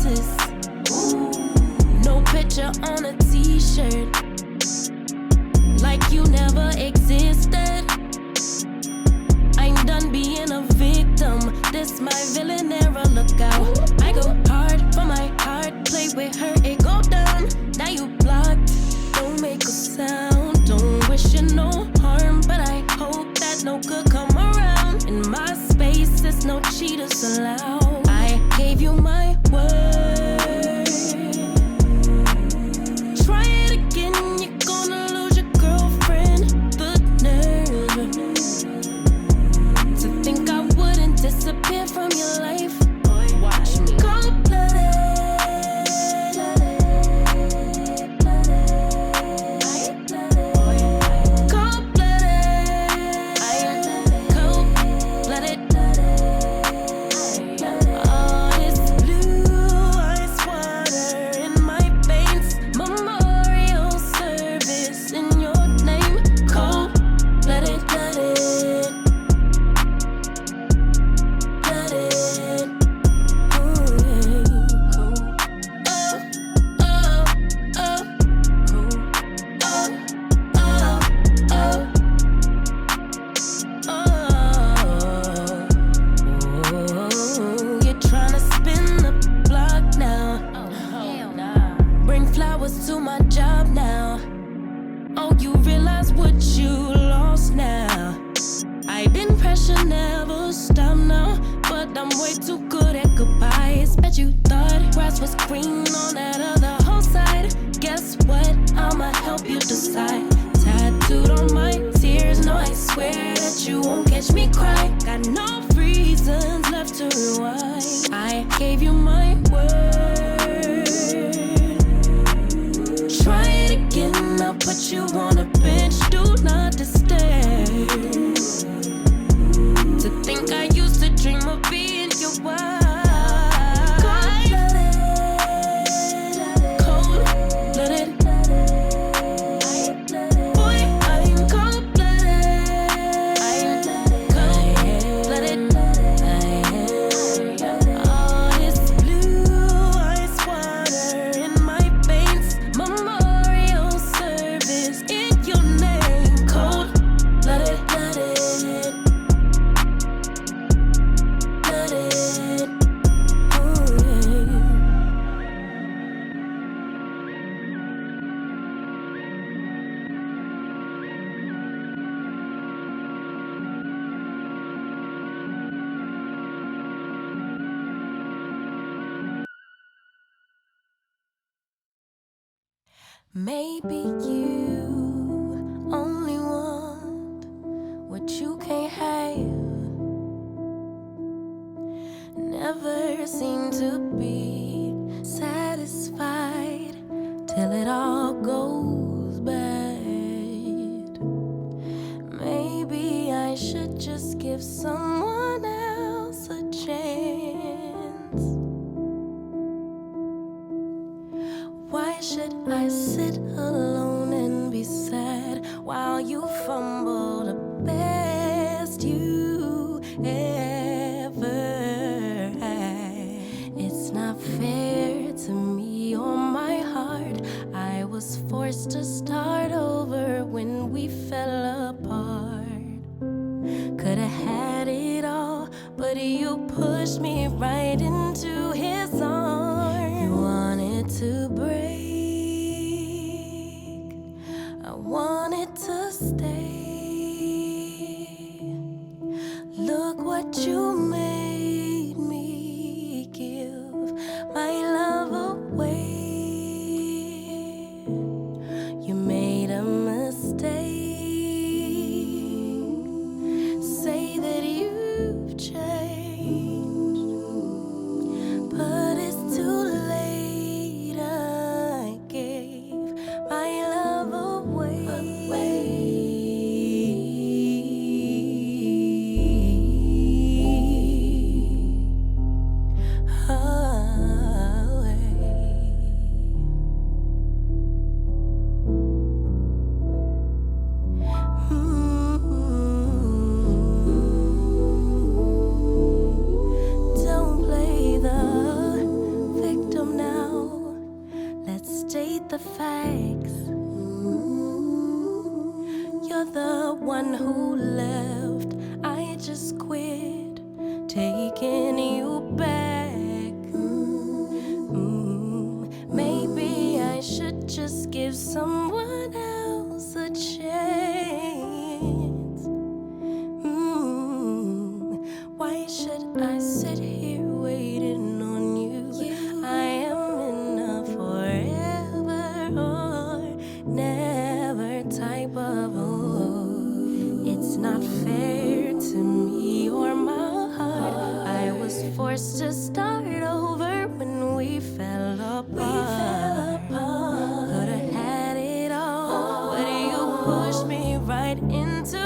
roses. No picture on a t-shirt, like you never existed. I'm done being a victim. This my villain era, look out. I go hard for my heart, play with her, it go down. Now you blocked, don't make a sound. Don't wish you no harm, but I hope that no good come around. In my space, there's no cheaters allowed. I gave you my word. Try it again, you're gonna lose your girlfriend. The nerve to think I wouldn't disappear from your life. Watch me. To my job now. Oh, you realize what you lost now. I didn't pressure, never stop now, but I'm way too good at goodbyes. Bet you thought grass was green on that other whole side. Guess what? I'ma help you decide. Tattooed on my tears, no, I swear that you won't catch me cry. Got no reasons left to rewind. I gave you my word. Try it again, I'll put you on a bench, do not disturb. To think I used to dream of being your wife. Cold-blooded. Boy, I'm cold-blooded. Cold-blooded. All this blue ice water in my veins. Memorial service in your name. Cold-blooded, blooded, blooded. Maybe you only want what you can't have. Never seem to be satisfied till it all goes bad. Maybe I should just give someone else a chance. Why should I sit alone and be sad while you fumble the best you ever had? It's not fair to me or my heart. I was forced to start over when we fell apart. Could've had it all, but you pushed me right into his arms. You wanted to break, I wanted to stay. Look what you made me give my love away. You made a mistake. the facts. You're the one who left. I just quit taking you back. Maybe I should just give someone else a chance. Why should I sit here waiting on you? I am in a forever or never type of it's not fair to me or my heart. I was forced to start over when we fell apart. Could've had it all, but you pushed me right into